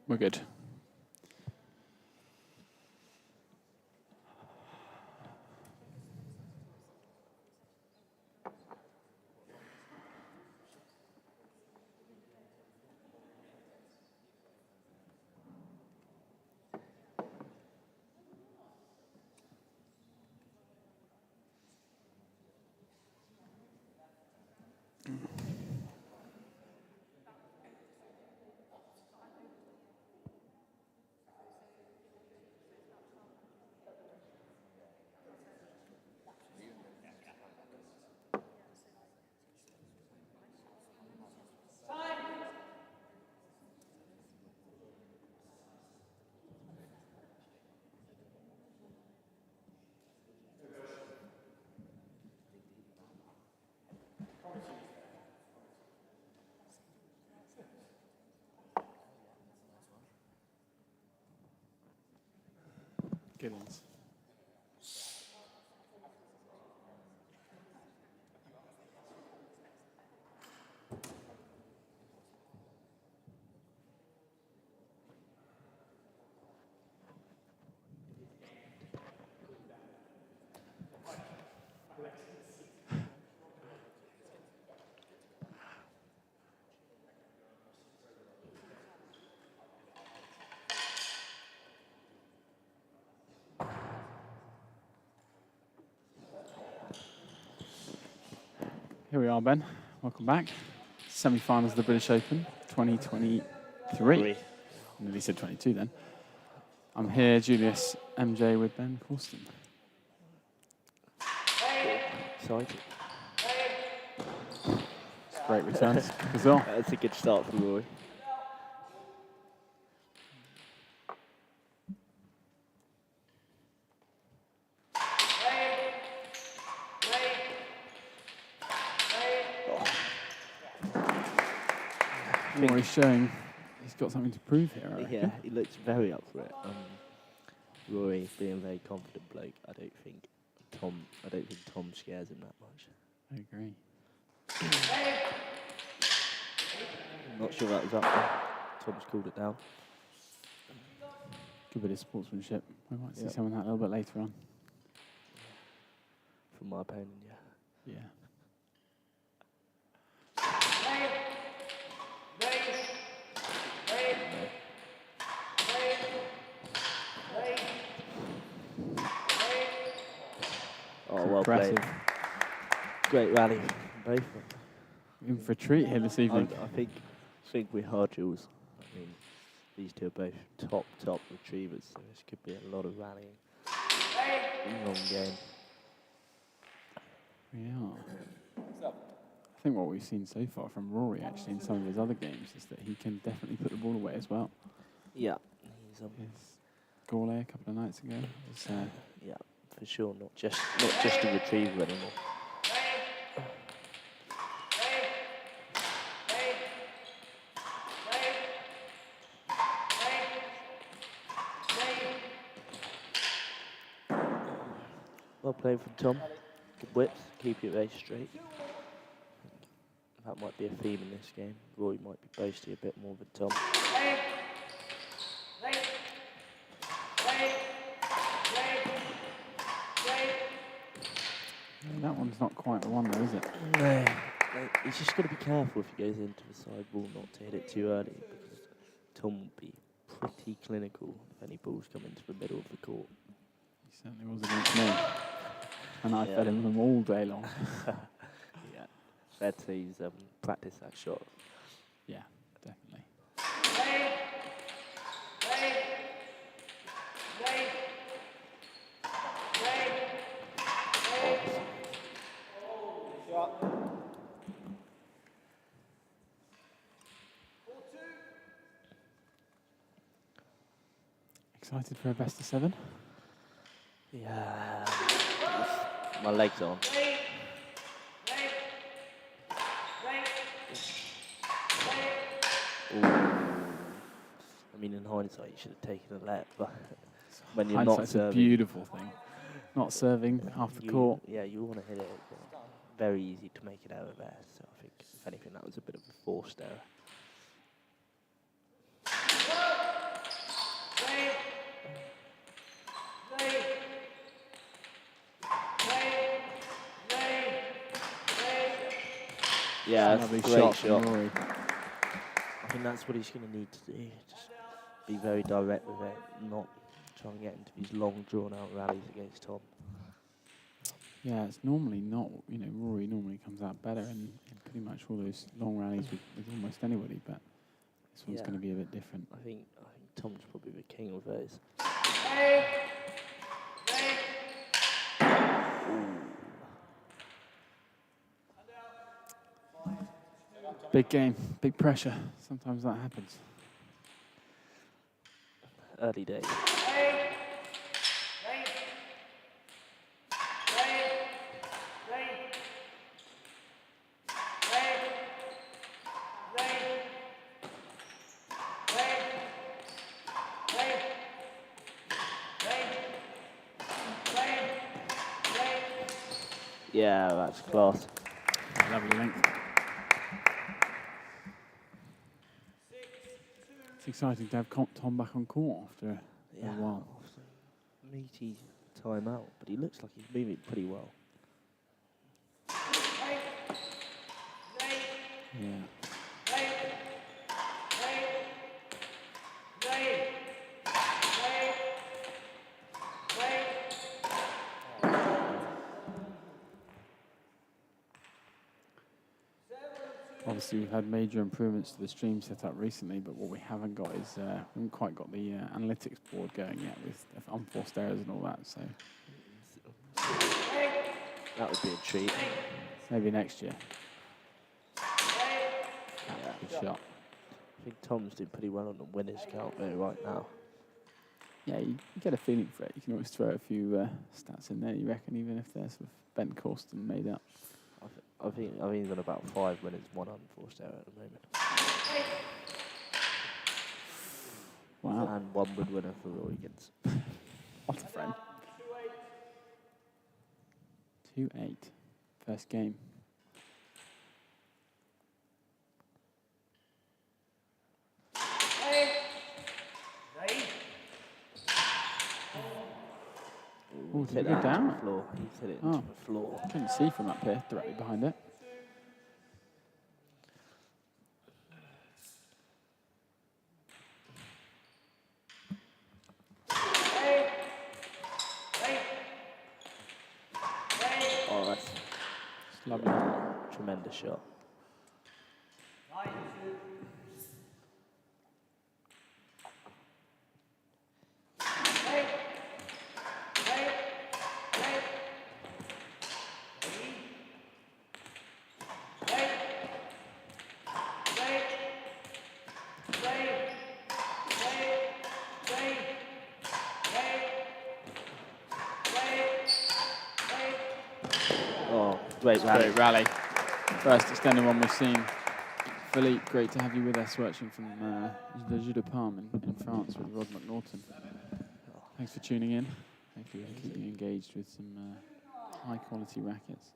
We're good. Giddins. Here we are, Ben. Welcome back. Semi-finals of the British Open 2023. I nearly said 22 then. I'm here, Julius MJ, with Ben Corsten. Excited. It's great returns as well. That's a good start from Rory. Rory's showing he's got something to prove here, I reckon. Yeah, he looks very up for it. Rory being a very confident bloke, I don't think Tom scares him that much. I agree. Not sure that was up there. Tom's called it down. Good bit of sportsmanship. We might see Yep. some of that a little bit later on. From my opinion, yeah. Yeah. Oh, well played. Impressive. Great rally from both of them. In for a treat here this evening. I think we are Jules. I mean, these two are both top retrievers, so this could be a lot of rallying. Long game. We are. I think what we've seen so far from Rory, actually, in some of his other games, is that he can definitely put the ball away as well. Yeah. He's His Gourlay a couple of nights ago was, yeah, for sure. Not just a retriever anymore. Well played from Tom. Good whips, keep your race straight. That might be a theme in this game. Rory might be boasting a bit more than Tom. that one's not quite the one, though, is it? No. He's just got to be careful if he goes into the side ball not to hit it too early, because Tom will be pretty clinical if any balls come into the middle of the court. He certainly was against me. And I fed him them all day long. Yeah. Fair to say he's practiced that shot. Yeah, definitely. Excited for a best of 7? Yeah. My legs on. Ooh. I mean, in hindsight, you should have taken a lap, but when you're not Hindsight's serving, a beautiful thing. Not serving half the court. Yeah, you want to hit it. Very easy to make it out of there. So I think, if anything, that was a bit of a forced error. Yeah, that's a great shot shot. from Rory. I think that's what he's going to need to do. Just be very direct with it, not try and get into these long, drawn-out rallies against Tom. Yeah, it's normally not, Rory normally comes out better in pretty much all those long rallies with almost anybody, but this one's going to be a bit different. I think Tom's probably the king of those. Big game, big pressure. Sometimes that happens. Early days. Yeah, that's class. Lovely length. It's exciting to have Tom back on court after a while. Meaty time out, but he looks like he's moving pretty well. Yeah. Obviously, we've had major improvements to the stream setup recently, but what we haven't got is we haven't quite got the analytics board going yet with unforced errors and all that. So that would be a treat. Maybe next year. Good shot. I think Tom's doing pretty well on the winners count there right now. Yeah, you get a feeling for it. You can always throw a few stats in there, you reckon, even if they're sort of bent, coursed and made up. I think he's on about 5 winners, 1 unforced error at the moment. Wow. And 1 good winner for Rory Giddins. What a friend. 2-8. First game. Oh, He's did hit it go that into down? the floor. He's hit it into the floor. Couldn't see from up here, directly behind it. Oh, that's Lovely. tremendous shot. Oh, great rally. Great rally. First extended one we've seen. Philippe, great to have you with us watching from the Jeu de Palme in France with Rod McNaughton. Thanks for tuning in. Hopefully we can keep you engaged with some high quality rackets.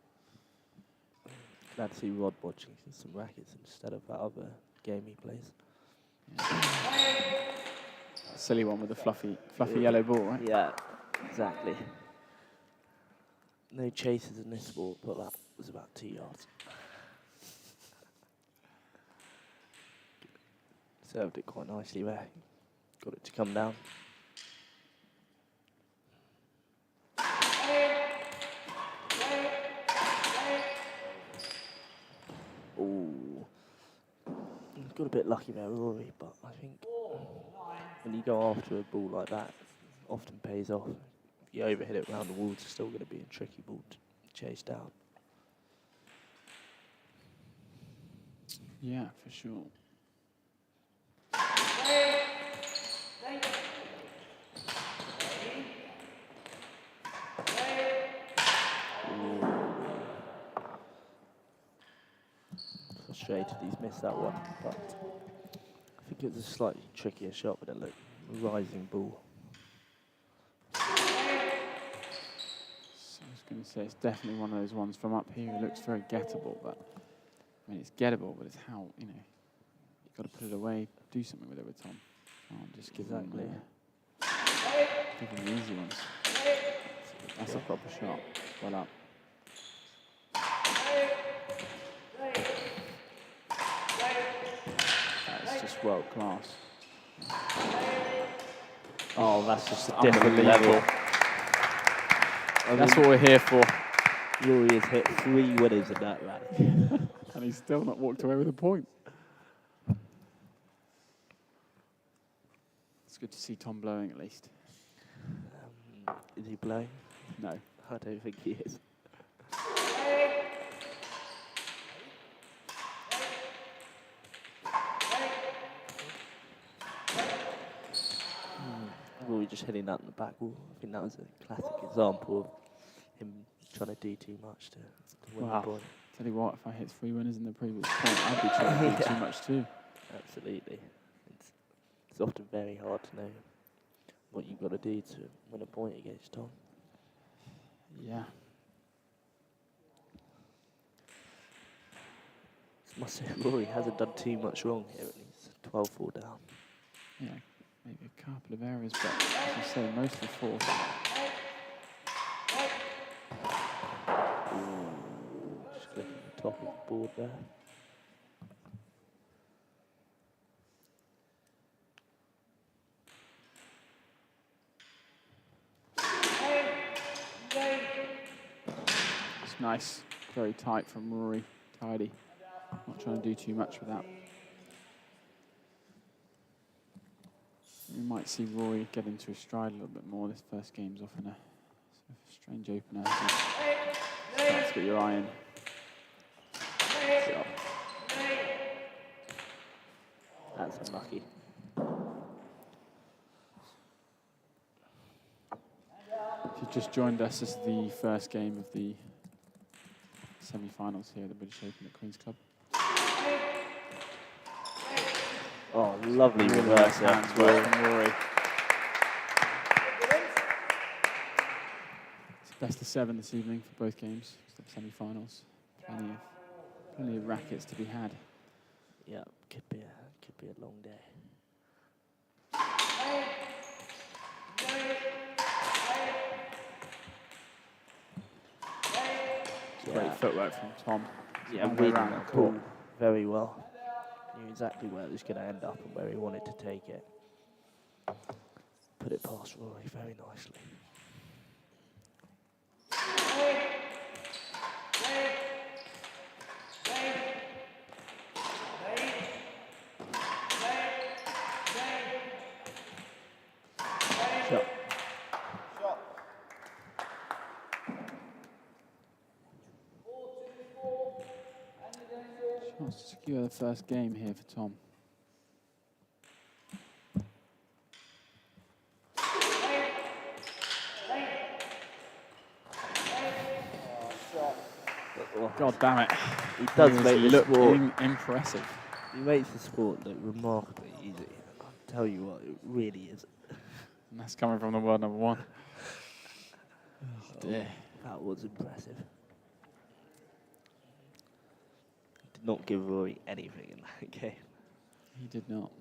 Glad to see Rod watching some rackets instead of that other game he plays. Yeah. Silly one with the fluffy yellow ball, right? Yeah, exactly. No chases in this sport, but that was about 2 yards. Served it quite nicely there. Got it to come down. Ooh. Got a bit lucky there, Rory, but I think when you go after a ball like that, it often pays off. If you overhit it around the wall, it's still going to be a tricky ball to chase down. Yeah, for sure. Frustrated he's missed that one, but I think it was a slightly trickier shot, but it looked rising ball. So I was going to say it's definitely one of those ones from up here. It looks very gettable, but I mean it's gettable, but it's how you've got to put it away, do something with it with Tom. Can't just give them the easy ones. That's a proper shot. Well up. That's just world class. Oh, that's just a different level. That's what we're here for. Rory has hit 3 winners in that rally. And he's still not walked away with a point. It's good to see Tom blowing at least. Is he blowing? No. I don't think he is. Rory just hitting that in the back wall. I think that was a classic example of him trying to do too much to win the point. Tell you what, if I hit 3 winners in the previous point, I'd be trying to do too much too. Absolutely. It's often very hard to know what you've got to do to win a point against Tom. Yeah. Must say Rory hasn't done too much wrong here, and he's 12-4 down. Yeah, maybe a couple of errors, but as I say, mostly 4. Just clicking the top of the board there. It's nice, very tight from Rory, tidy. Not trying to do too much with that. We might see Rory get into his stride a little bit more. This first game's off in a sort of strange opener. Starts to get your eye in. That's unlucky. If you've just joined us, this is the first game of the semi-finals here at the British Open at Queen's Club. Oh, lovely reverse hands work from Rory. It's best of 7 this evening for both games, semi-finals. Plenty of rackets to be had. Yeah, could be a long day. footwork from Tom. Yeah, Long way reading around the that court. ball very well. Knew exactly where it was going to end up and where he wanted to take it. Put it past Rory very nicely. Shot. Chance to secure the first game here for Tom. God damn it. He does He make was the sport. impressive. He makes the sport look remarkably easy. I'll tell you what, it really is. And that's coming from the world number one. Oh dear. That was impressive. Did not give Rory anything in that game. He did not.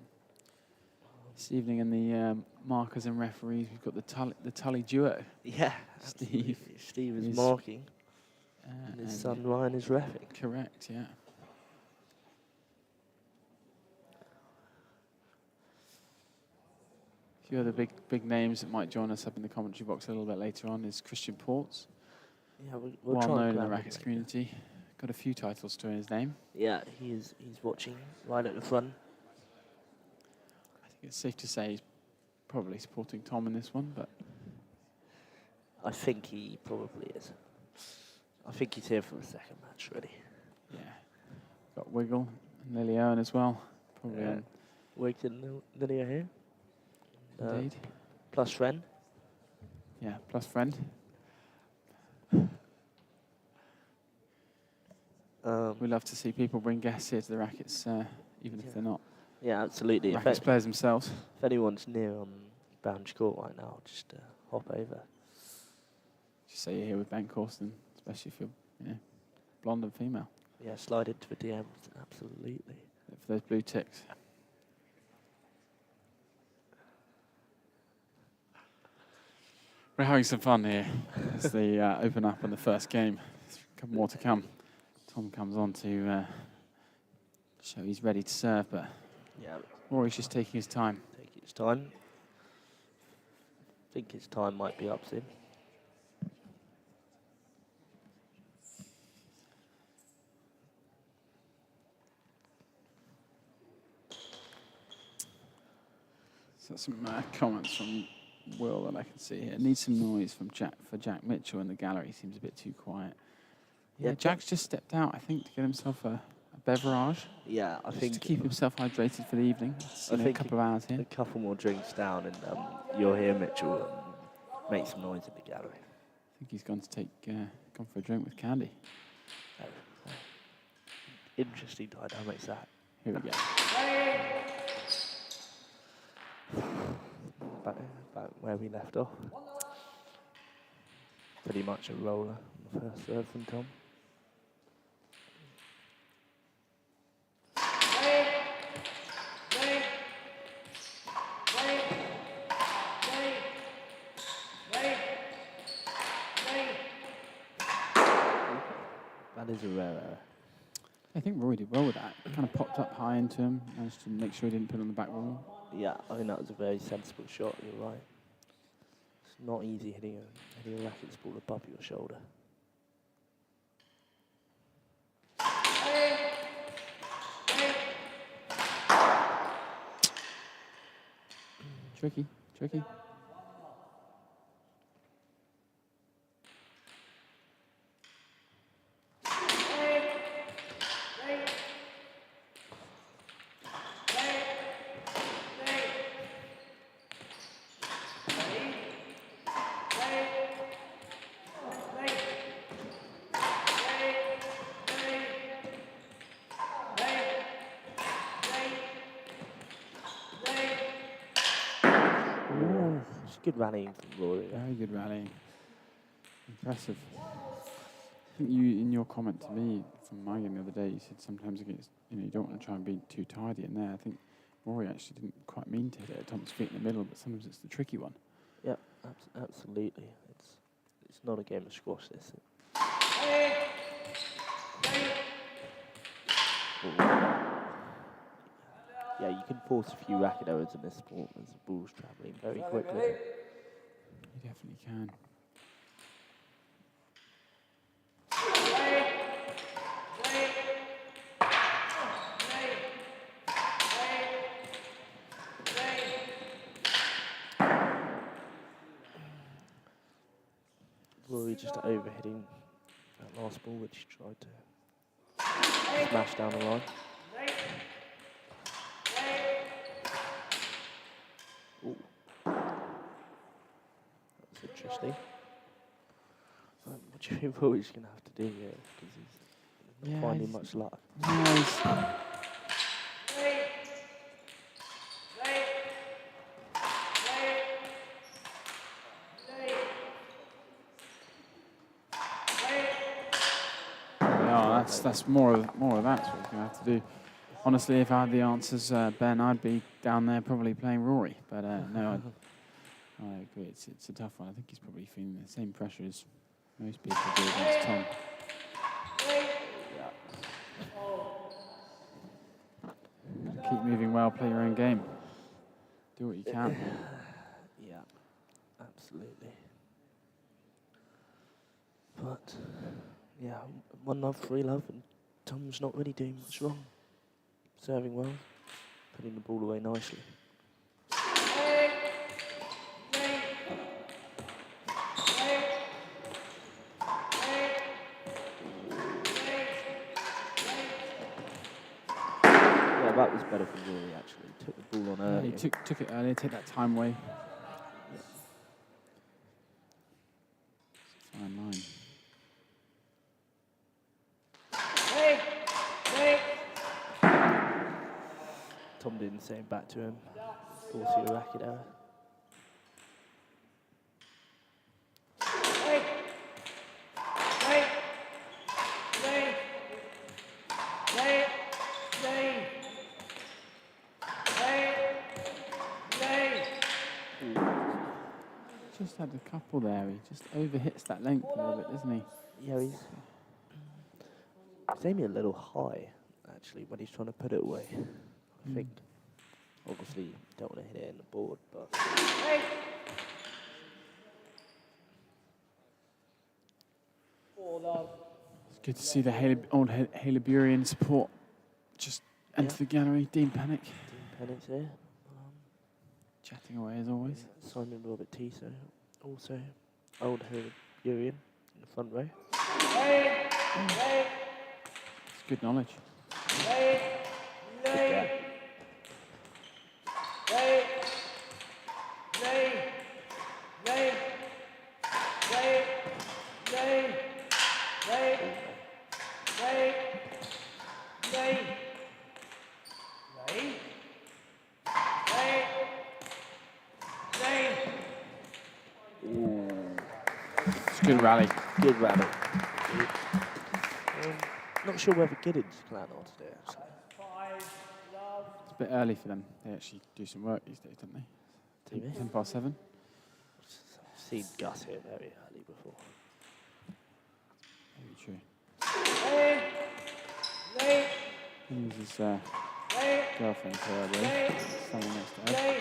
This evening in the markers and referees, we've got the Tully duo. Yeah, Steve. Steve is is- marking, and his son Ryan is reffing. Correct, yeah. A few other big names that might join us up in the commentary box a little bit later on is Christian Ports, Yeah, we'll well try and known in the grab him Rackets later. community. Got a few titles to his name. Yeah, he's watching right at the front. I think it's safe to say he's probably supporting Tom in this one, but I think he probably is. I think he's here for the second match, really. yeah. Got Wiggle and Lily Owen as well. Probably Yeah. on Wiggs and Lydia here. indeed. Plus friend. Yeah, plus friend. We love to see people bring guests here to the Rackets, even if they're not Yeah, absolutely. Rackets players themselves. If anyone's near Boundary Court right now, just hop over. Just say you're here with Ben Corson, especially if you're blonde and female. Yeah, slide into the DMs, absolutely. For those blue ticks. We're having some fun here as they open up on the first game. There's a couple more to come. Tom comes on to show he's ready to serve, but Yeah, Rory's just taking his time. take his time. I think his time might be up soon. So some comments from Will that I can see here. Needs some noise from Jack Mitchell in the gallery. Seems a bit too quiet. Yeah, Jack's just stepped out, I think, to get himself a beverage. Yeah, I Just think to keep himself hydrated for the evening. It's, I a think couple of hours here. a couple more drinks down, and you'll hear Mitchell make some noise in the gallery. I think he's gone to gone for a drink with Candy. Interesting dynamics that. Here we go. Back where we left off. Pretty much a roller on the first serve from Tom. That is a rare error. I think Rory did well with that. Kind of popped up high into him, managed to make sure he didn't put it on the back wall. Yeah, I think that was a very sensible shot, you're right. It's not easy hitting a rackets ball above your shoulder. Tricky, tricky. It's good rallying from Rory. Very good rallying. Impressive. I think you, in your comment to me from my game the other day, you said sometimes against, you don't want to try and be too tidy in there. I think Rory actually didn't quite mean to hit it at Tom's feet in the middle, but sometimes it's the tricky one. Yep, absolutely. It's not a game of squash, this. Yeah, you can force a few racket errors in this sport as the ball's travelling very quickly. You definitely can. Rory just overhitting that last ball, which he tried to smash down the line. Ooh. That's interesting. What do you think Rory's going to have to do here? Because he's not finding much luck. That's more of that's what we're going to have to do. Honestly, if I had the answers, Ben, I'd be down there probably playing Rory. But no, I agree. It's a tough one. I think he's probably feeling the same pressure as most people do against Tom. Keep moving well, play your own game. Do what you can. Yeah, absolutely. But, yeah, 1-love, 3-love, and Tom's not really doing much wrong. Serving well, putting the ball away nicely. Yeah, that was better for Rory, actually. Took the ball on early. He took it earlier, take that time away. Fine line. Tom didn't say it back to him. Forcing a racket error. Just had a couple there. He just overhits that length a little bit, doesn't he? Yeah, he's aiming a little high, actually, when he's trying to put it away. I think, obviously, you don't want to hit it in the board, but... It's good to see the old Haleburian support just enter the gallery. Dean Panic. Dean Panic's here. Chatting away as always. Simon Robert Tiso, also old Haleburian in the front row. It's good knowledge. Good rally. Good rally. Not sure whether Giddins plan on today, actually. It's a bit early for them. They actually do some work these days, don't they? 10 past 7. I've seen Gus here very early before. Very true. This is his girlfriend here, I believe. Standing next to her.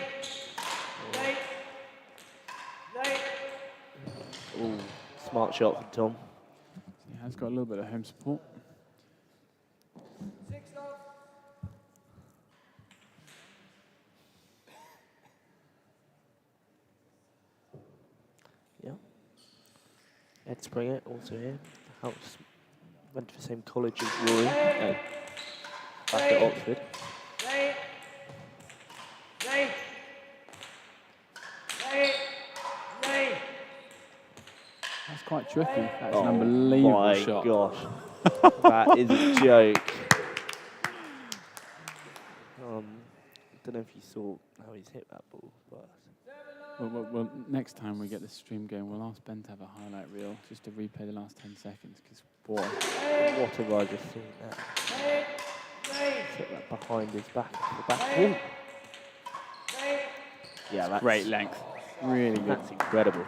Ooh, smart shot from Tom. He has got a little bit of home support. Yeah. Ed Springer, also here. House went to the same college as Rory. No. Back at Oxford. That's quite tricky. That's an unbelievable shot. Oh my gosh. That is a joke. I don't know if you saw how he's hit that ball, but... Well, next time we get the stream going, we'll ask Ben to have a highlight reel just to replay the last 10 seconds, because, boy... What have I just seen there? Hit that behind his back, the back wall. Yeah, that's... Great length. Really good. That's incredible.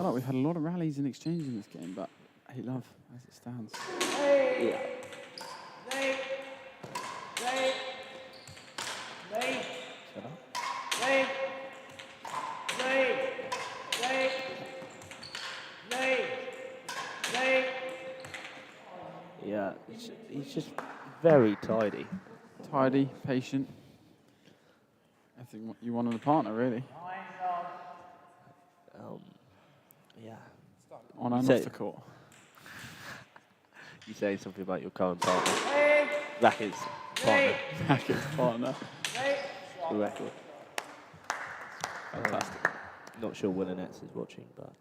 like we've had a lot of rallies and exchanges in this game, but 8-love as it stands. Yeah. Shut up. Yeah, he's just very tidy. Tidy, patient. Everything what you want in a partner, really. Yeah. On and off the court. You say something about your current partner. Rackets partner. Rackets partner. For the record. Fantastic. Not sure Willinets is watching, but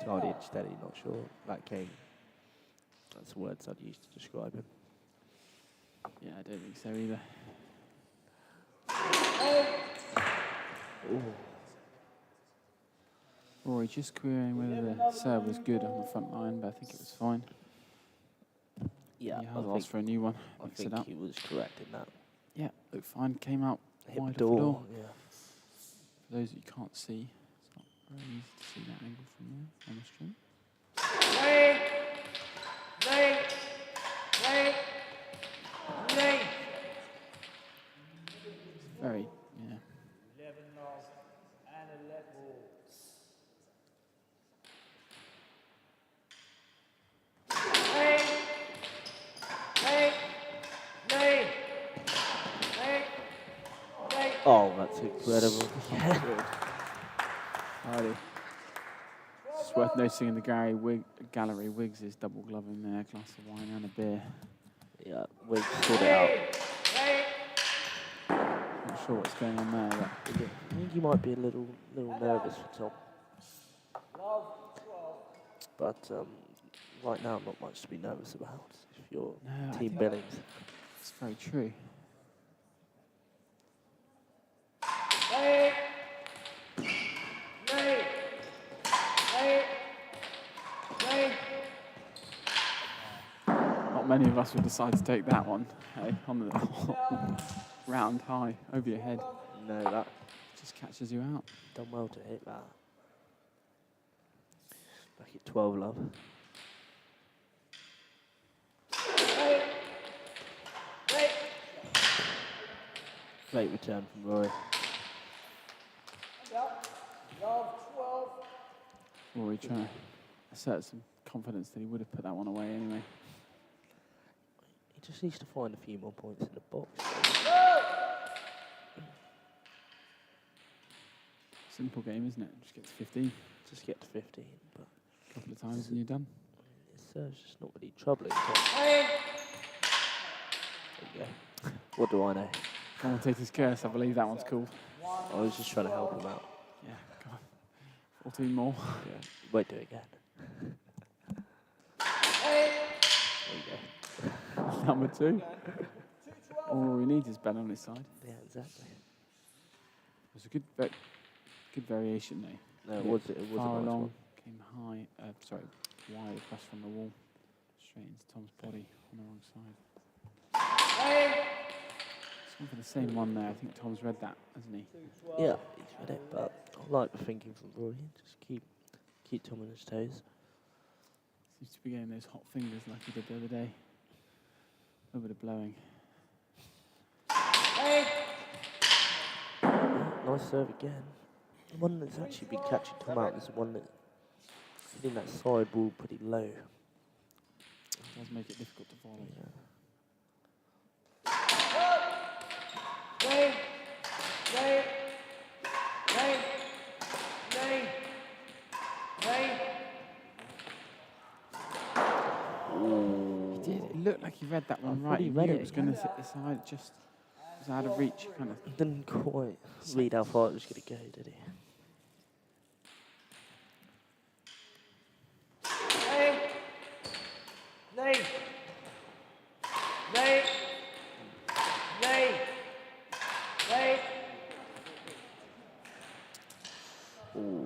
tidy and steady, not sure that came. That's the words I'd use to describe him. Yeah, I don't think so either. Ooh. Rory just querying whether the serve was good on the front line, but I think it was fine. Yeah, I'll ask for a new one. I Mix it think up. he was correct in that. Yeah, looked fine. Came out Hit wide the of the door. door. Yeah. For those that you can't see, it's not very easy to see that angle from there on the stream. It's very, yeah. 11 last and a level. Oh, that's incredible. Alrighty. It's worth noticing in the gallery, Wiggs is double gloving there, a glass of wine and a beer. Yeah, Wiggs sorted it out. Not sure what's going on there, but I think he might be a little nervous for Tom. But right now, not much to be nervous about if you're No, I Team think Billings. it's very true. Not many of us would decide to take that one, hey, on the round high over your head. No, that Just catches you out. done well to hit that. Back at 12 love. Great return from Rory. Rory trying to assert some confidence that he would have put that one away anyway. He just needs to find a few more points in the box. Simple game, isn't it? Just get to 15. Just get to 15, but A couple of times and you're done. his serve's just not really troubling. There you go. What do I know? Commentator's curse, I believe that one's called. I was just trying to help him out. Yeah, go on. 14 more. Yeah, won't do it again. There you go. Number 2. All he needs is Ben on his side. Yeah, exactly. It was a good variation though. No, it was a Far nice along, one. came high, wide across from the wall, straight into Tom's body on the wrong side. It's gone for the same one there. I think Tom's read that, hasn't he? Yeah, he's read it, but I like the thinking from Rory. Just keep Tom on his toes. Seems to be getting those hot fingers like he did the other day. A little bit of blowing. Nice serve again. The one that's actually been catching Tom out is the one that's hitting that side ball pretty low. It does make it difficult to follow. Yeah. He did. It looked like he read that one I right. thought He he knew read it it, was going to yeah. hit the side, just was out of reach, kind of. Didn't quite read how far it was going to go, did he?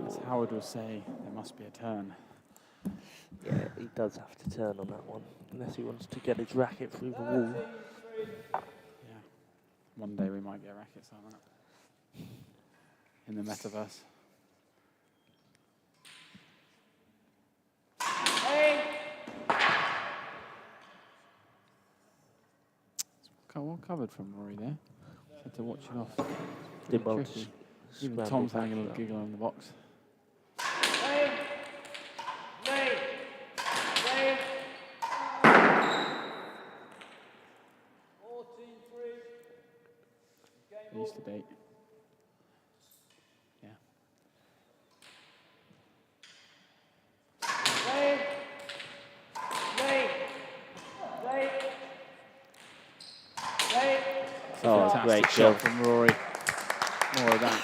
As Howard will say, there must be a turn. Yeah, he does have to turn on that one, unless he wants to get his racket through the wall. Yeah. One day we might get rackets like that. In the metaverse. Well covered from Rory there. Had to watch it off. Pretty Did well to tricky. Even scramble Tom's back having a little that. giggle in the box. They used to date. Yeah. Oh, Fantastic great shot job. from Rory. More of that.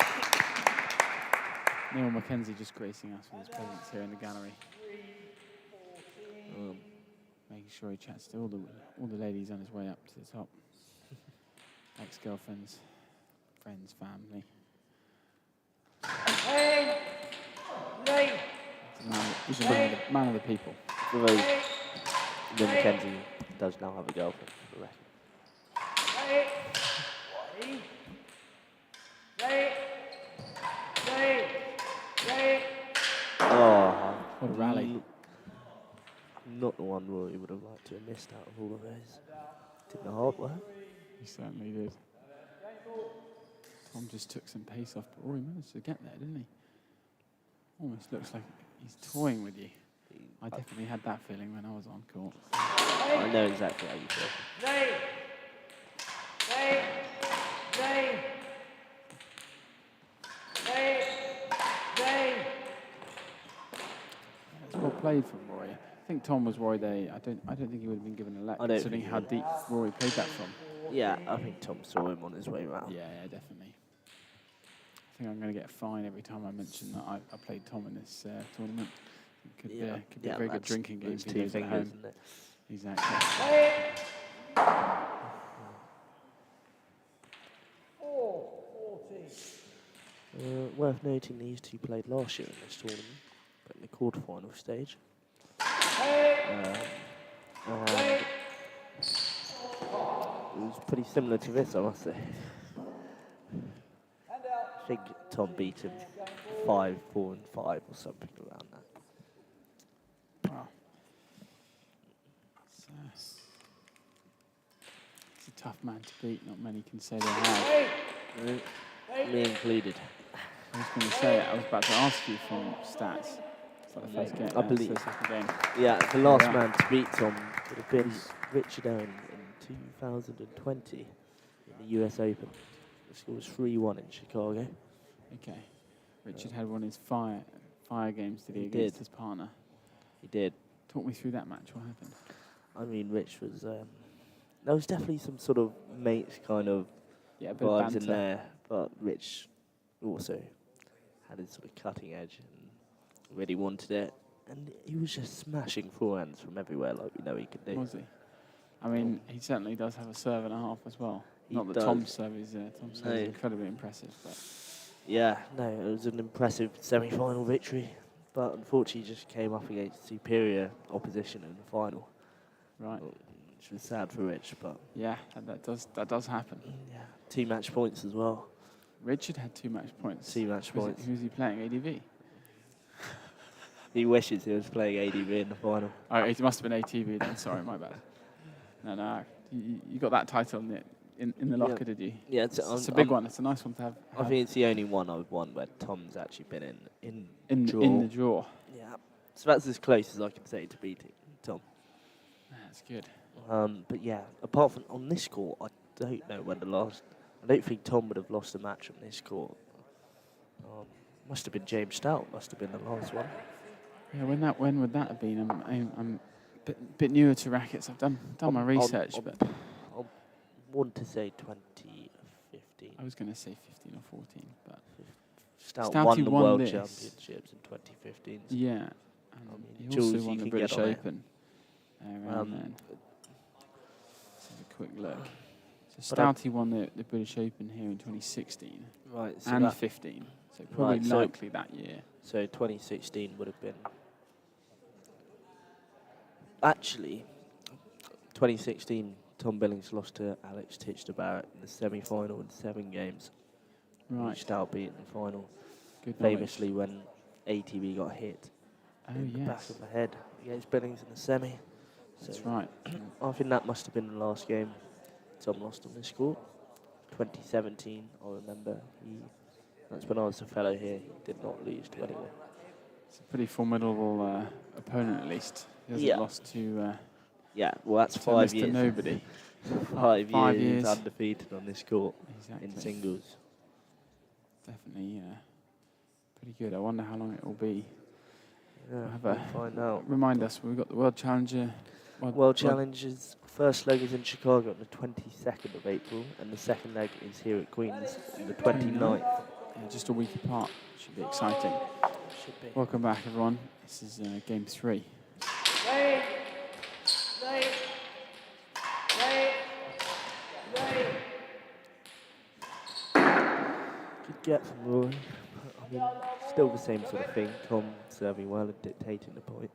Neil Mackenzie just gracing us with his presence here in the gallery. Making sure he chats to all the ladies on his way up to the top. Ex-girlfriends, friends, family. He's a man of the people. Although Lynn Mackenzie does now have a girlfriend for the record. Oh, What a rally. Not the one Rory would have liked to have missed out of all of those. Did the hard work. He certainly did. Tom just took some pace off, but Rory managed to get there, didn't he? Almost looks like he's toying with you. I definitely had that feeling when I was on court. I know exactly how you feel. It's well played from Rory. I think Tom was worried I don't think he would have been given a let, I don't considering think how he would. deep Rory played that from. Yeah, I think Tom saw him on his way round. Yeah, definitely. I think I'm going to get a fine every time I mention that I played Tom in this tournament. It could be a very good drinking game for you guys at home. Isn't it? Exactly. Worth noting these two played last year in this tournament, but in the quarterfinal stage. And it was pretty similar to this, I must say. I think Tom beat him 5, 4, and 5 or something around that. Wow. It's a tough man to beat. Not many can say they have. Me included. I was going to say, I was about to ask you from stats. It's like the first game. I believe. It's the second game. Yeah, the last man to beat Tom would have been Richard Owen in 2020 in the US Open. The score was 3-1 in Chicago. Okay. Richard had won his fire games, did he, He against did. his partner? He did. Talk me through that match. What happened? I mean, Rich was... there was definitely some sort of mates kind of Yeah, a bit of vibes banter. in there, but Rich also had his sort of cutting edge and really wanted it. And he was just smashing forehands from everywhere like we know he could do. Was he? I mean, he certainly does have a serve and a half as well. He Not that does. Tom's serve is incredibly impressive, but Yeah, no, it was an impressive semi-final victory, but unfortunately just came up against superior opposition in the final, right. which was sad for Rich, but Yeah, that does happen. yeah, 2 match points as well. Richard had 2 match points. 2 match points. Who was he playing? ADV? He wishes he was playing ADV in the final. Oh, it must have been ATV then. Sorry, my bad. No. You got that title in the locker, did you? Yeah, It's a big one. It's a nice one to have. I think it's the only one I've won where Tom's actually been in in the draw. Yeah, so that's as close as I can say to beating Tom. That's good. But yeah, apart from on this court, I don't know when the last. I don't think Tom would have lost a match on this court. Must have been James Stout. Must have been the last one. Yeah, when would that have been? I'm a bit newer to rackets. I've done my research, but I want to say 2015. I was going to say 15 or 14, but Stout Stouty won the won World this. Championships in 2015. So yeah, and he also Jules, won you the can British get on it. Open around then. Let's have a quick look. So But I- Stouty won the British Open here in 2016 right, so and that, 15, so probably Right, so- likely that year. so 2016 would have been. Actually, 2016, Tom Billings lost to Alex Titchener-Barrett in the semi-final in 7 games. Right, Stout beat in the final. good knowledge. Famously when ATV got hit Oh in the back yes, of the head against Billings in the semi. That's right. I think that must have been the last game Tom lost on this court. 2017, I remember. That's when I was a fellow here. He did not lose to anyone. It's a pretty formidable opponent, at least. He hasn't Yeah. lost to Yeah, well, that's to 5 Mr. years. Nobody. 5 5 years years. undefeated on this court Exactly. in singles. Definitely pretty good. I wonder how long it will be. Yeah, Have we'll a- find out. Remind us, we've got the World Challenger. World Challenges, first leg is in Chicago on the 22nd of April, and the second leg is here at Queen's on the 29th. Yeah, just a week apart. Should be exciting. Should be. Welcome back, everyone. This is game 3. Good get from Rory. I mean, still the same sort of thing. Tom serving well and dictating the point.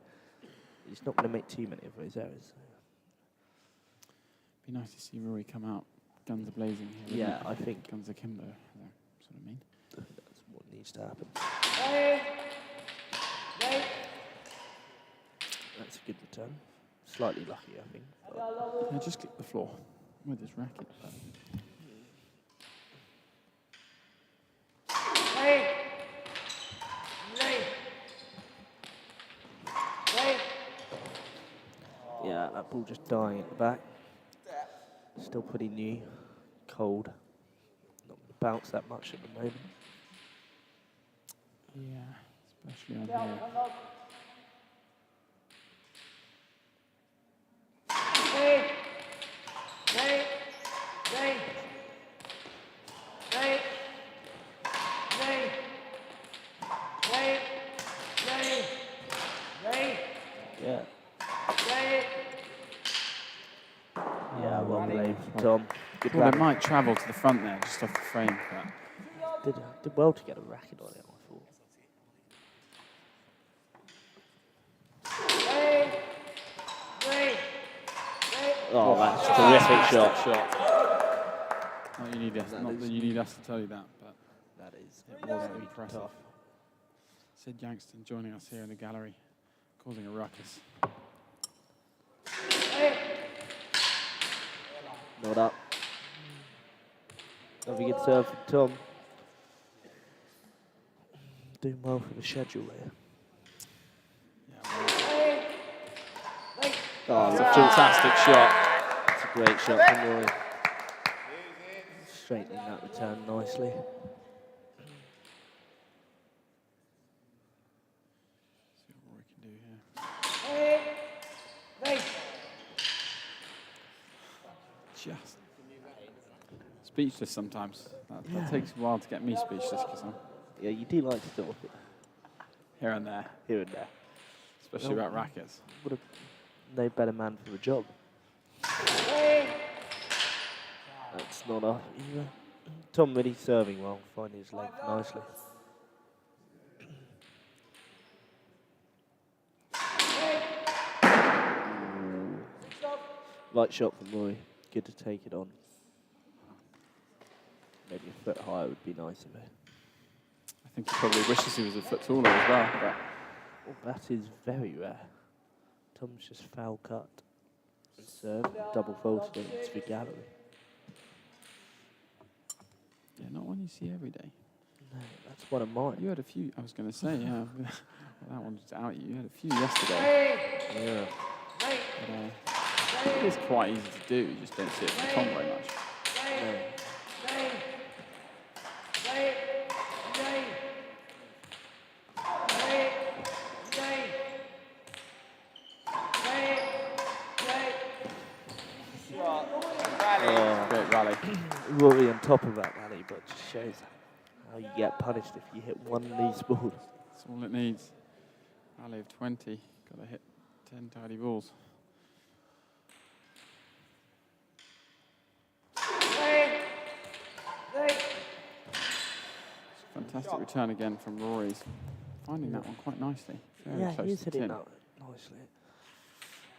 He's not going to make too many of those errors. Be nice to see Rory come out guns a blazing here. Yeah, wouldn't it? I think guns akimbo. That's what I mean. that's what needs to happen. That's a good return. Slightly lucky, I think. Yeah, just click the floor with his racket. Yeah, that ball just dying at the back. Still pretty new, cold. Not going to bounce that much at the moment. Yeah, especially on here. Yeah. Yeah, well played from Tom. Good Well, it racket. might travel to the front there, just off the frame. But Did well to get a racket on it, I thought. Oh, that's a terrific shot. not, not that you need us to tell you that, but That is it was impressive. Sid Yangston joining us here in the gallery, causing a ruckus. Not up. Another good serve from Tom. Doing well for the schedule there. Oh, It's a fantastic shot. that's a great shot from Rory. Straightening that return nicely. See what Rory can do here. Just speechless sometimes. That takes a while to get me speechless because I'm Yeah, you do like to talk it here and there, here and there. especially about rackets. What a no better man for the job. That's not up either. Tom really serving well, finding his length nicely. Light shot from Rory. Good to take it on. Maybe a foot higher would be nicer. I think he probably wishes he was a foot taller as well. But Oh, that is very rare. Tom's just foul cut and served, double faulted it into the gallery. yeah, not one you see every day. No, that's one of mine. You had a few. I was going to say, yeah. Well, that one's out you. You had a few yesterday. Yeah. But, it is quite easy to do. You just don't see it from Tom very much. No. Great rally. Rory on top of that rally, but just shows how you get punished if you hit one loose ball. That's all it needs. Rally of 20. Got to hit 10 tidy balls. Fantastic return again from Rory's. Finding that one quite nicely. Very Yeah, close he's to hitting tin. that nicely.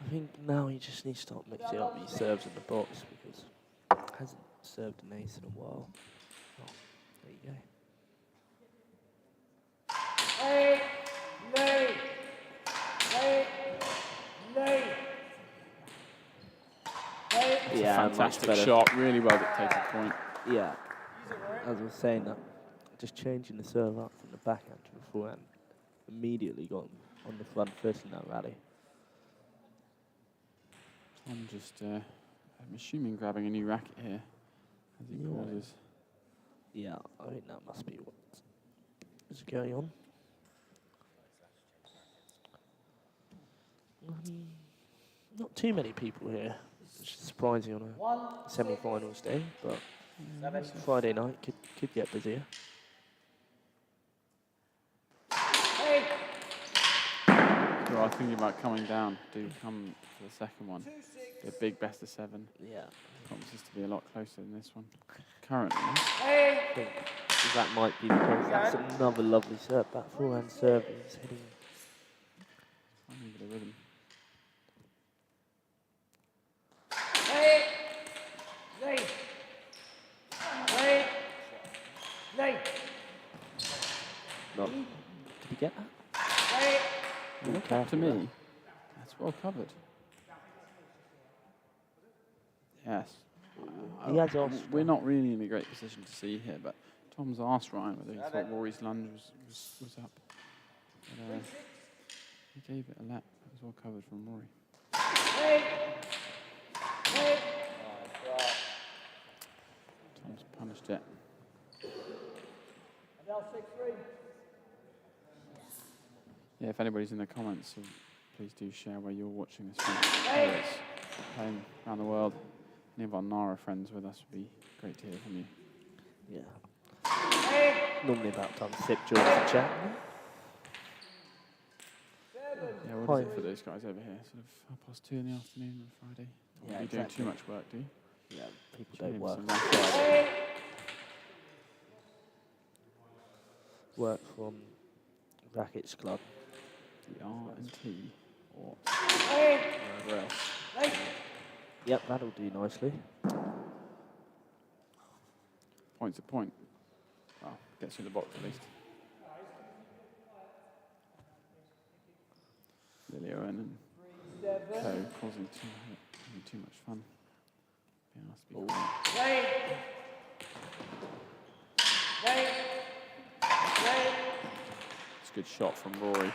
I think now he just needs to start mixing up these serves in the box because he hasn't served an ace in a while. Oh, there you go. Yeah, much Fantastic better. shot, really well dictated point. Yeah, as I was saying, that just changing the serve up from the backhand to the forehand immediately got him on the front foot in that rally. Tom just, I'm assuming, grabbing a new racket here as he pauses. Yeah, I think that must be what is going on. Not too many people here, which is surprising on a semi-finals day, but Friday night could get busier. Who are thinking about coming down, do come for the second one. Be a big best of 7. Yeah. Promises to be a lot closer than this one. Currently. I think that might be the case. That's another lovely serve. That forehand serve is hitting. Finding a bit of rhythm. Not. Did you get that? Look up to me. That's well covered. Yes. He has asked. We're not really in a great position to see here, but Tom's asked Ryan whether he thought Rory's lunge was up. But, he gave it a lap. It was well covered from Rory. Tom's punished it. Yeah, if anybody's in the comments, please do share where you're watching this from. Whether it's playing around the world. Any of our T&RA friends with us would be great to hear from you. Yeah. Normally about time Sip joins the chat. Yeah, what is it for those guys over here? Sort of 2:30 in the afternoon on Friday. Yeah, Are you doing too much work, do you? Yeah, people Should don't maybe work some on rest. Friday. Work from Rackets Club. The R&T or wherever else. Yep, that'll do nicely. Point's a point. Well, gets you in the box at least. Lily Owen and Co causing too much fun. Being asked to be quiet. It's a good shot from Rory.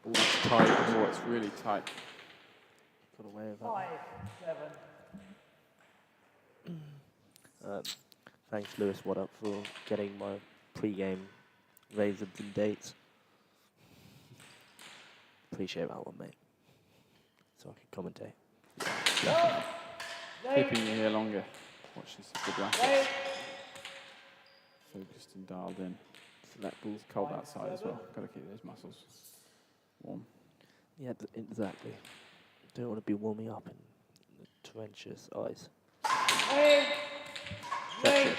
Oh, it's tight. Oh, it's really tight. Got away with that. Thanks, Lewis. What up for getting my pre-game razors and dates? Appreciate that one, mate. So I can commentate. Keeping you here longer. Watch this good rackets. Focused and dialed in. Select balls. It's cold outside as well. Got to keep those muscles warm. Yeah, exactly. Don't want to be warming up in the torrentious ice. Treacherous.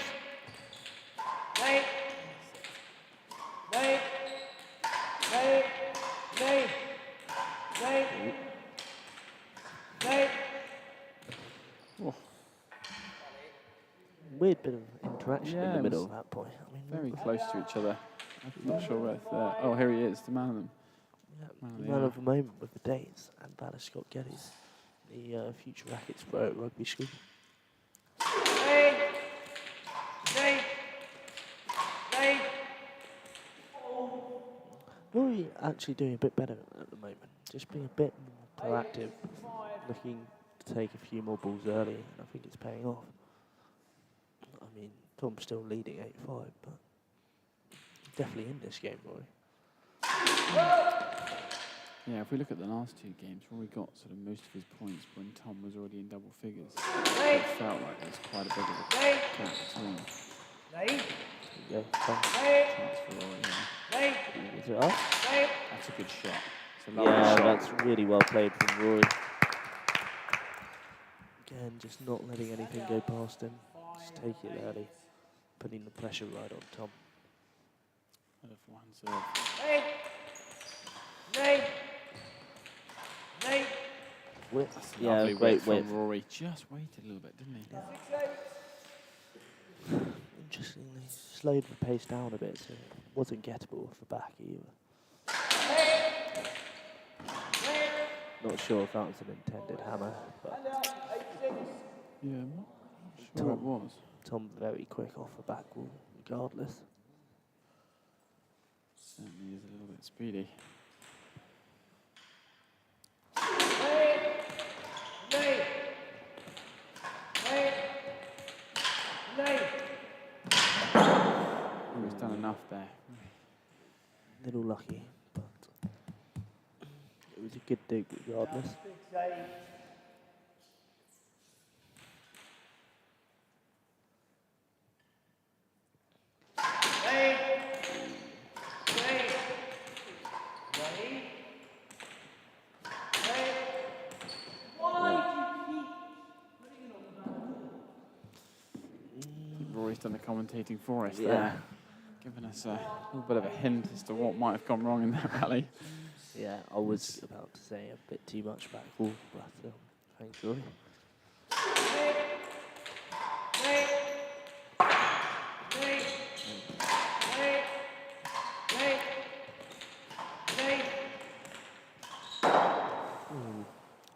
Oh, Weird bit of interaction Yeah, in the it middle was of that point. I mean, very close to each other. I'm not sure where. Oh, here he is, the man of them. yeah, Man of the the man hour. of the moment with the dates and Ballard Scott Geddes, the future Rackets pro at rugby school. Rory actually doing a bit better at the moment, just being a bit more proactive, looking to take a few more balls early, and I think it's paying off. I mean, Tom's still leading 8-5, but definitely in this game, Rory. Yeah, if we look at the last 2 games, Rory got sort of most of his points when Tom was already in double figures. It felt like there's quite a bit of a gap between. Yeah, Tom. Chance for Rory, yeah. Is it up? That's a good shot. It's a lovely Yeah, shot. that's really well played from Rory. Again, just not letting anything go past him. Just take it early, putting the pressure right on Tom. Another forehand serve. Whip. That's a Yeah, lovely great whip whip. from Rory. Just waited a little bit, didn't he? Interestingly, slowed the pace down a bit, so it wasn't gettable off the back either. Not sure if that was an intended hammer, but Yeah, I'm not sure it was. Tom very quick off the back wall, regardless. Certainly is a little bit speedy. He's done enough there. Little lucky, but it was a good dig regardless. Rory's done the commentating for us Yeah. there, giving us a little bit of a hint as to what might have gone wrong in that rally. Yeah, I was about to say a bit too much back wall, but thanks, Rory.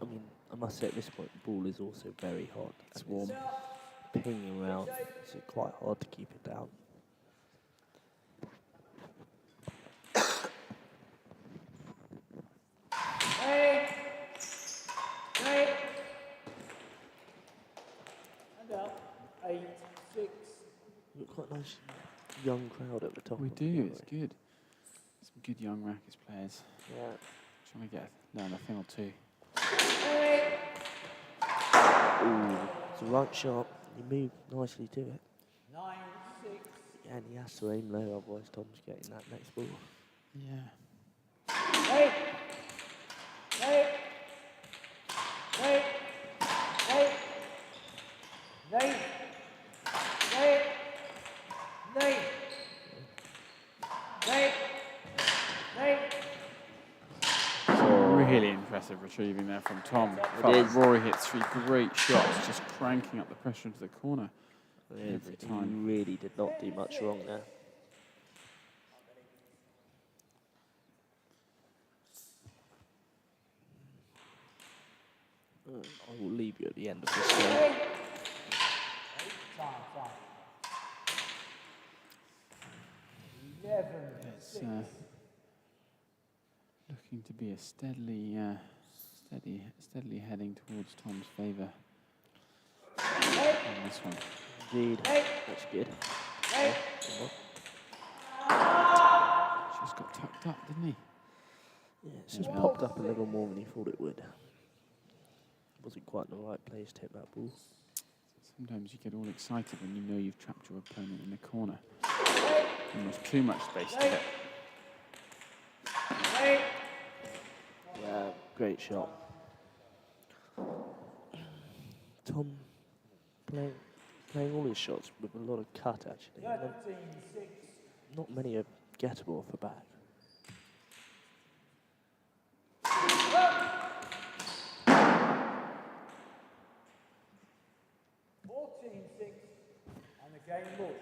I mean, I must say at this point, the ball is also very hot. It's and warm. Pinging around, so quite hard to keep it down. And up. 8, 6. We've got quite a nice young crowd at the top. We of the do, gallery. it's good. Some good young Rackets players. Yeah. Trying to learn a thing or two. Ooh, it's a right shot. You move nicely to it. 9, 6. Yeah, and he has to aim low, otherwise Tom's getting that next ball. Yeah. Really impressive retrieving there from Tom. Felt like is. Rory hit 3 great shots, just cranking up the pressure into the corner. Every time. He really did not do much wrong there. I will leave you at the end of this game. Time. 11. It's looking to be a steadily heading towards Tom's favour on this one. Indeed. That's good. Just got tucked up, didn't he? Yeah, it's just popped up a little more than he thought it would. Wasn't quite in the right place to hit that ball. Sometimes you get all excited when you know you've trapped your opponent in the corner. And there's too much space to hit. Yeah, great shot. Tom playing all his shots with a lot of cut, actually. 13, 6. Not many are gettable off the back. And the game ball.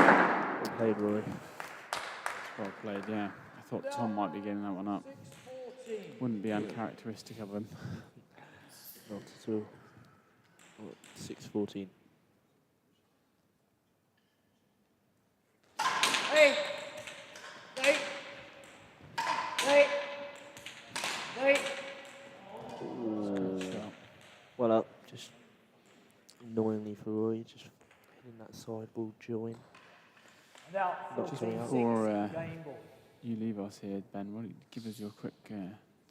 Well played, Rory. Well played, yeah. I thought Tom might be getting that one up. 6-14. Wouldn't be uncharacteristic of him. Not at all. 6-14. Good shot. Well up, just annoyingly for Rory, just hitting that side ball join. And out. Not Just coming out. before Game ball. you leave us here, Ben, what do you give us your quick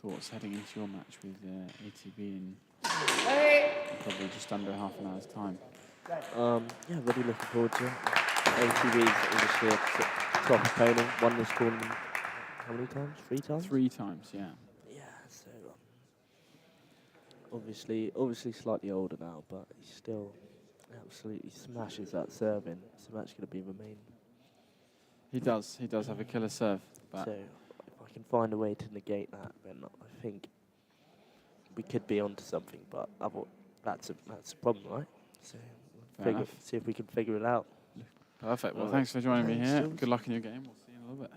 thoughts heading into your match with ATB in probably just under half an hour's time? Yeah, really looking forward to it. ATV's obviously a top opponent. Won this tournament how many times? 3 times? 3 times, yeah. Yeah, so obviously slightly older now, but he still absolutely smashes that serving. So that's going to be the main. He does have a killer serve. But So if I can find a way to negate that, then I think we could be onto something. But that's a problem, right? So Fair see if we can figure it out. perfect. Well, All thanks for joining me Thanks, here. Jules. Good luck in your game. We'll see you in a little bit.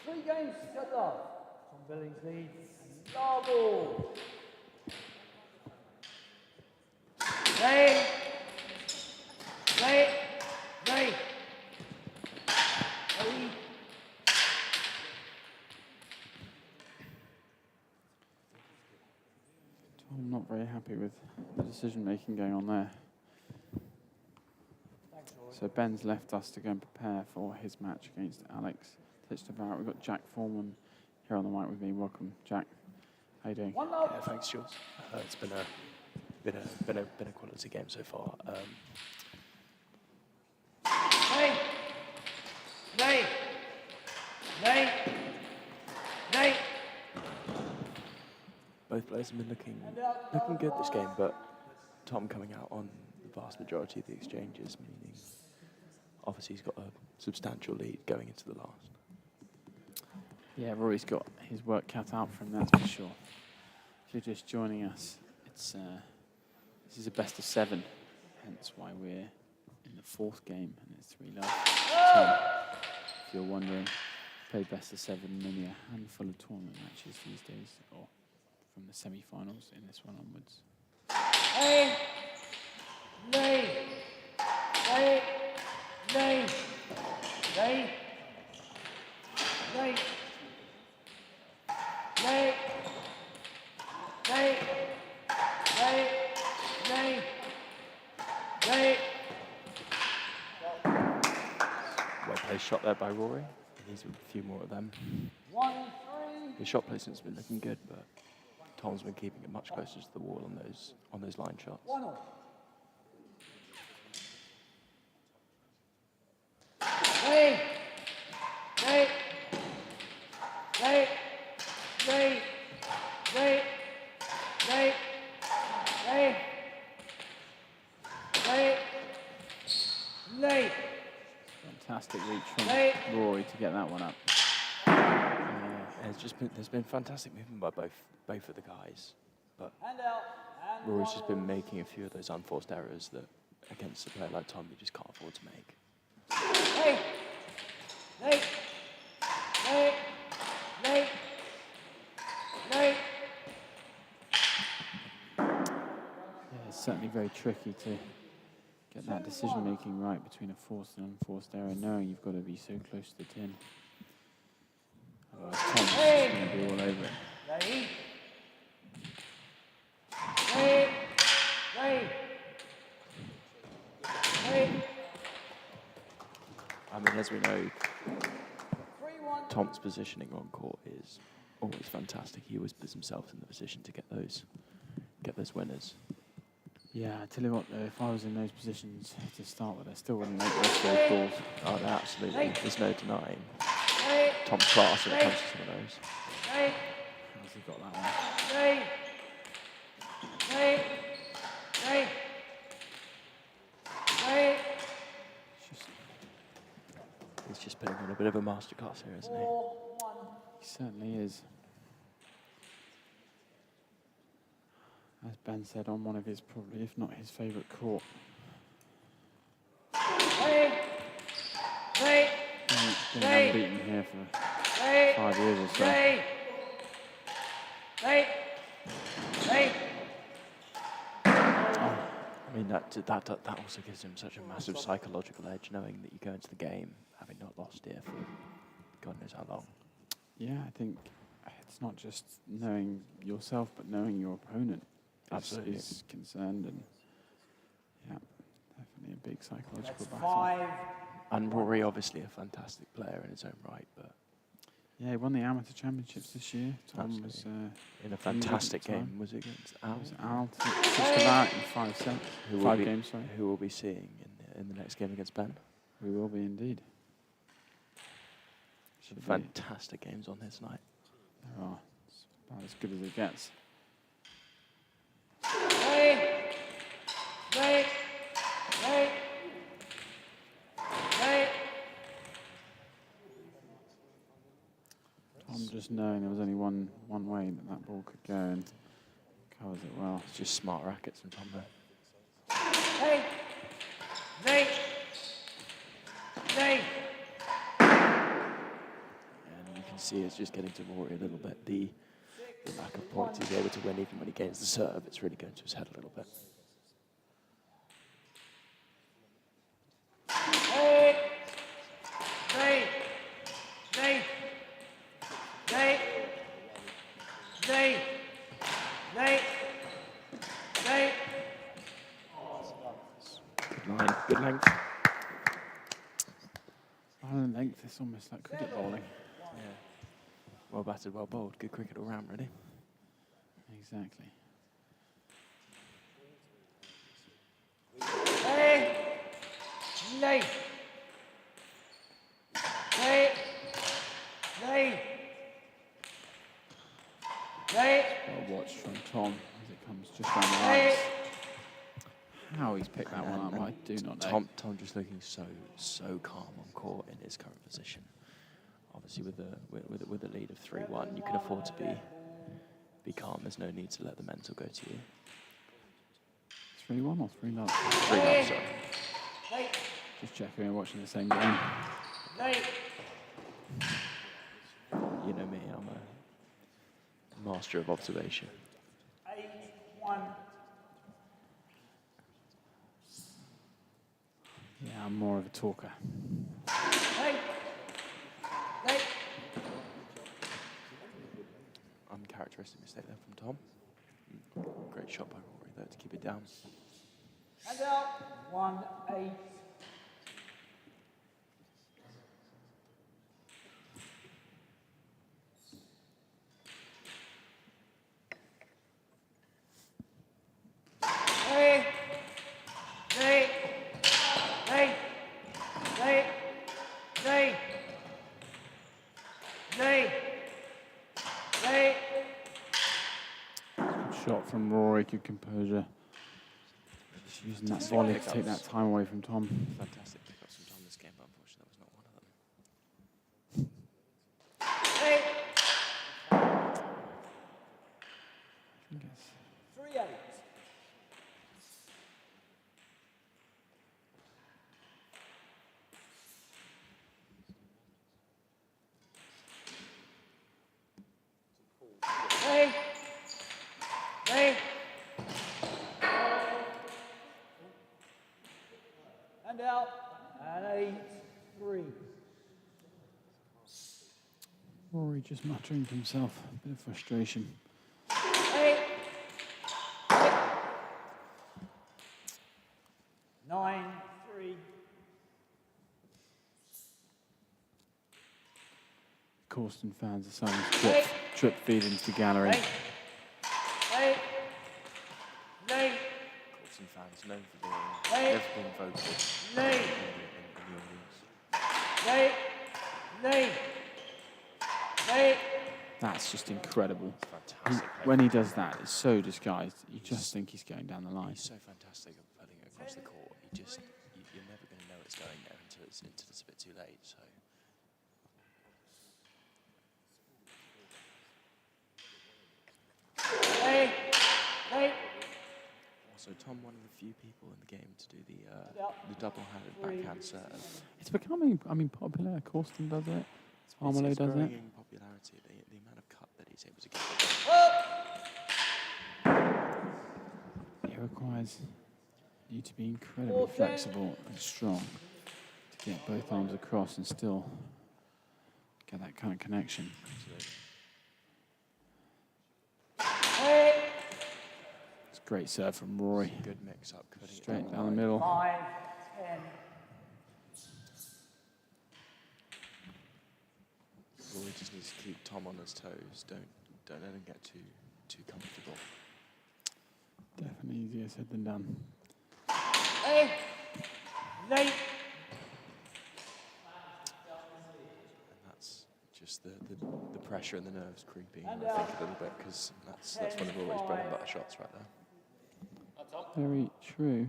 Three games to love. Tom Billings leads. Double. Play. Play. Play. I'm not very happy with the decision making going on there. So Ben's left us to go and prepare for his match against Alex Titch-Devout. We've got Jack Foreman here on the mic with me. Welcome, Jack. How you doing? Yeah, thanks, Jules. It's been a quality game so far. Play. Play. Play. Play. Both players have been looking good this game, but Tom coming out on the vast majority of the exchanges, meaning obviously he's got a substantial lead going into the last. Yeah, Rory's got his work cut out for him, that's for sure. If you're just joining us, it's this is a best of 7, hence why we're in the 4th game and it's 3-love. If you're wondering, play best of 7 many a handful of tournament matches these days, or from the semi-finals in this one onwards. Play. Play. Play. Play. Play. Play. Play. Play. Play. Play. Play. Well placed shot there by Rory. He needs a few more of them. 1-3. His shot placement's been looking good, but Tom's been keeping it much closer to the wall on those line shots. 1-0. Play. Play. Play. Play. Play. Play. Play. Play. Play. Fantastic reach from Play. Rory to get that one up. There's been fantastic movement by both of the guys, but Hand out. Rory's just been making a few of those unforced errors that against a player like Tom you just can't afford to make. Hey! Hey! Hey! Hey! Hey! Yeah, it's certainly very tricky to get that decision making right between a forced and unforced error, knowing you've got to be so close to the tin. Otherwise, Tom's just going to be all over it. Ready? Hey! Hey! Hey! I mean, as we know, 3-1. Tom's positioning on court is always fantastic. He always puts himself in the position to get those winners. Yeah, I tell you what, though, if I was in those positions to start with, I still wouldn't make those balls. Oh, no, absolutely. There's no denying Hey! Tom's class when it comes to some of those. Hey! How's he got that one? Hey! Hey! Hey! Hey! He's just putting on a bit of a masterclass here, isn't he? 4-1. He certainly is. As Ben said, on one of his, probably, if not his favourite court. Hey! Hey! Been Hey! unbeaten here for Hey! 5 years or so. Hey! Hey! Hey! I mean, that also gives him such a massive psychological edge, knowing that you go into the game having not lost here for God knows how long. Yeah, I think it's not just knowing yourself, but knowing your opponent Absolutely. is concerned, and yeah, definitely a big psychological That's battle. 5. And Rory, obviously a fantastic player in his own right, but Yeah, he won the amateur championships this year. Tom was in a fantastic time. game. Was it against Al? was Al just about in 5 sets, Who will 5 be- games, sorry. Who we'll be seeing in the next game against Ben? We will be indeed. Some Should be. fantastic games on his night. There are. It's about as good as it gets. Hey! Hey! Hey! Hey! Tom just knowing there was only one way that ball could go, and covers it well. It's just smart rackets from Tom there. Hey! Hey! Hey! And you can see it's just getting to Rory a little bit. The lack of points he's able to win even when he gains the serve, it's really going to his head a little bit. Hey! Hey! Hey! Hey! Hey! Hey! Hey! Good line, good length. Violent length, it's almost like cricket bowling. Yeah. Well batted, well bowled. Good cricket all round, really. Exactly. Hey! Hey! Hey! Hey! Hey! Well watched from Tom as it comes just down the Hey! lines. How he's picked that one up, I do not know. Tom just looking so calm on court in his current position. Obviously, with a lead of 3-1, you can afford to be calm. There's no need to let the mental go to you. 3-1 or 3-0? 3-0, sorry. Hey! Just checking we're watching the same game. Hey! You know me, I'm a master of observation. 8-1. Yeah, I'm more of a talker. Hey! Hey! Uncharacteristic mistake there from Tom. Great shot by Rory there to keep it down. And out. 1-8. Hey! Hey! Hey! Hey! Hey! Hey! Hey! Good shot from Rory, good composure. Just using that volley to take that time away from Tom. Fantastic pickups from Tom this game, but unfortunately that was not one of them. Hey! I think it's 3-8. And 8-3. Rory just muttering to himself, a bit of frustration. 8. 9-3. Corsten fans are starting to drip feed into the gallery. 8. 9. Corsten fans known for being, never being vocal in the audience. 8. That's just incredible. It's fantastic. When he does that, it's so disguised. You just think he's going down the line. He's so fantastic at putting it across the court. You're never going to know it's going there until it's a bit too late. So. Also, Tom, one of the few people in the game to do the double-handed backhand serve. It's becoming, popular. Corsten does it. Armolo It's does growing it. in popularity. The amount of cut that he's able to get. It requires you to be incredibly flexible and strong to get both arms across and still get that kind of connection. It's a great serve from Rory. Good mix-up. Straight down the middle. 5-10. Rory just needs to keep Tom on his toes. Don't let him get too comfortable. Definitely easier said than done. 8. 9. And that's just the pressure and the nerves creeping, I think, a little bit, because that's one of Rory's bread and butter shots right there. Very true.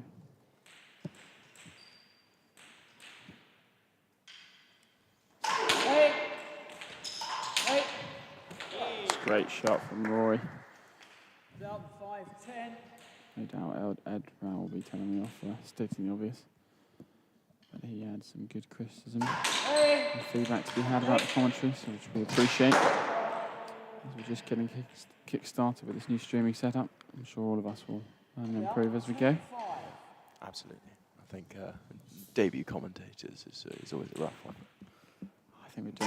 It's a great shot from Rory. Down 5-10. No doubt Ed Rao will be telling me off for stating the obvious. But he had some good criticism and feedback to be had about the commentary, so which we appreciate. As we're just getting kick-started with this new streaming setup, I'm sure all of us will learn and improve as we go. Absolutely. I think debut commentators is always a rough one. I think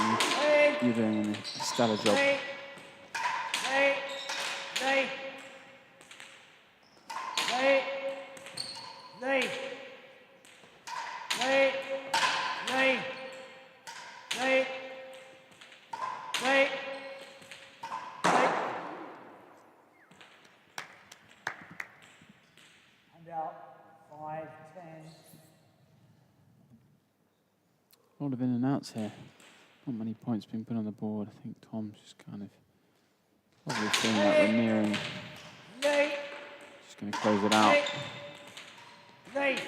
you're doing a stellar job. 5-10. A lot of in and outs here. Not many points being put on the board. I think Tom's just kind of probably feeling like we're nearing. Just going to close it out. 9.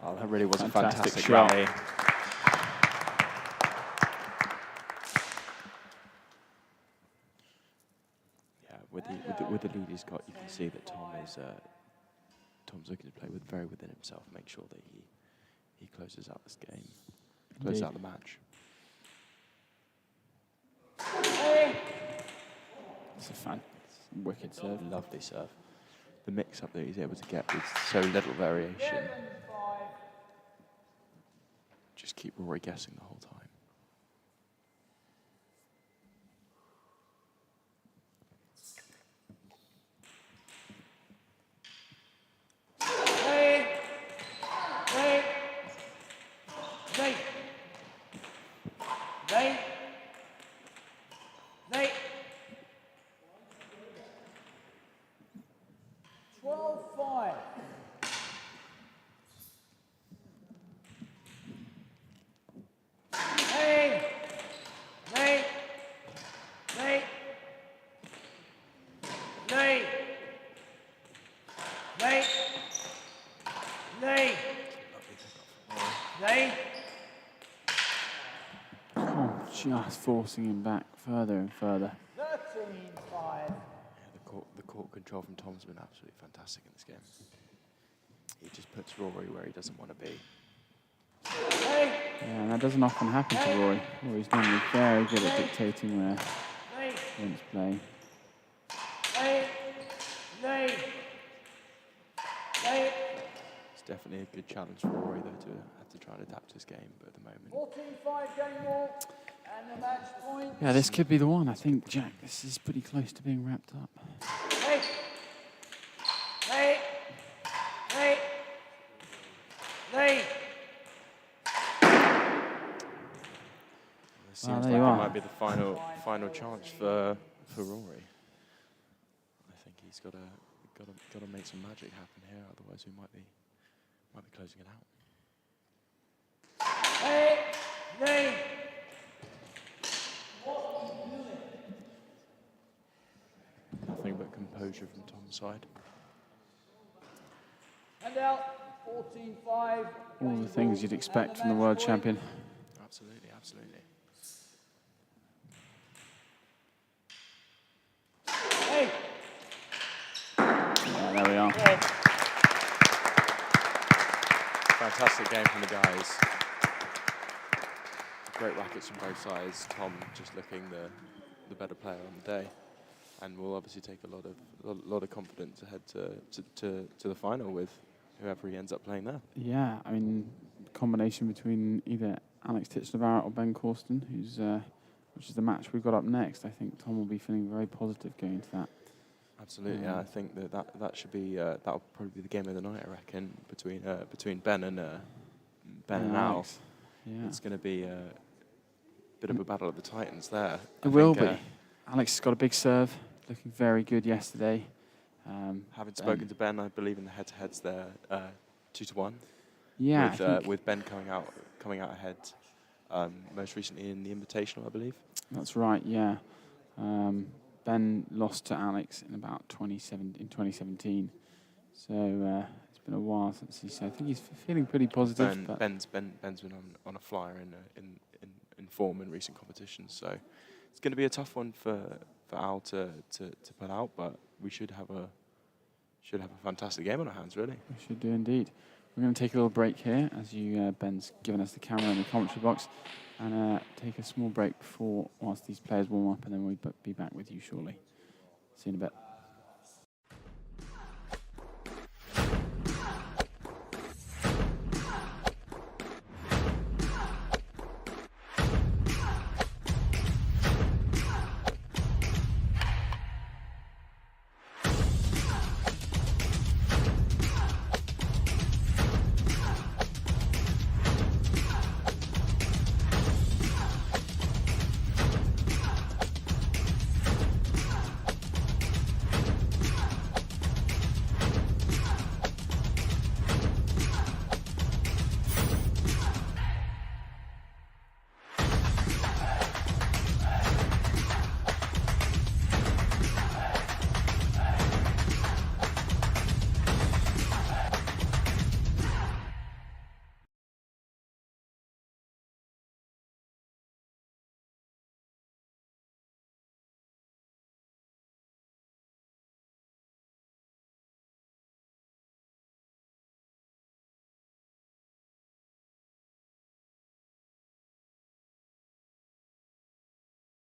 Oh, that really was Fantastic a fantastic shot. rally. Yeah, with the lead he's got, you can see that Tom's looking to play very within himself, make sure that he closes out this game, closes out the match. It's a wicked serve. Lovely serve. The mix-up that he's able to get with so little variation. Just keep Rory guessing the whole time. just forcing him back further and further. 13-5. Yeah, the court control from Tom's been absolutely fantastic in this game. He just puts Rory where he doesn't want to be. Hey, Yeah, and that doesn't often happen to Rory. Rory's normally very good at dictating where hey, he wants to play. hey, hey, hey. It's definitely a good challenge for Rory, though, to have to try and adapt his game, but at the moment... 14-5 game ball. And the match point. Yeah, this could be the one. I think, Jack, this is pretty close to being wrapped up. Hey, hey, hey, hey. It seems there like you it are. might be the final chance for Rory. I think he's got to make some magic happen here, otherwise we might be closing it out. Hey, hey. Nothing but composure from Tom's side. And out. 14-5. All the things you'd expect from the world champion. Absolutely, absolutely. Hey. Yeah, there we are. Fantastic game from the guys. Great rackets from both sides. Tom just looking the better player on the day, and will obviously take a lot of confidence ahead to the final with whoever he ends up playing there. Yeah, I mean, combination between either Alex Titchener or Ben Corsten, which is the match we've got up next. I think Tom will be feeling very positive going into that. Absolutely, I think that should be that'll probably be the game of the night. I reckon between Ben and Al. Alex. Yeah, It's going to be a bit of a battle of the titans there. it will be. Alex has got a big serve, looking very good yesterday. Having spoken to Ben, I believe in the head-to-heads there, 2-1. Yeah, with Ben coming out ahead, most recently in the Invitational, I believe. that's right. Yeah, Ben lost to Alex in about 2017. So it's been a while since so I think he's feeling pretty positive. Ben's been on a flyer in form in recent competitions, so it's going to be a tough one for Al to put out, but we should have a fantastic game on our hands, really. We should do indeed. We're going to take a little break here as Ben's given us the camera in the commentary box, and take a small break whilst these players warm up, and then we'll be back with you shortly. See you in a bit.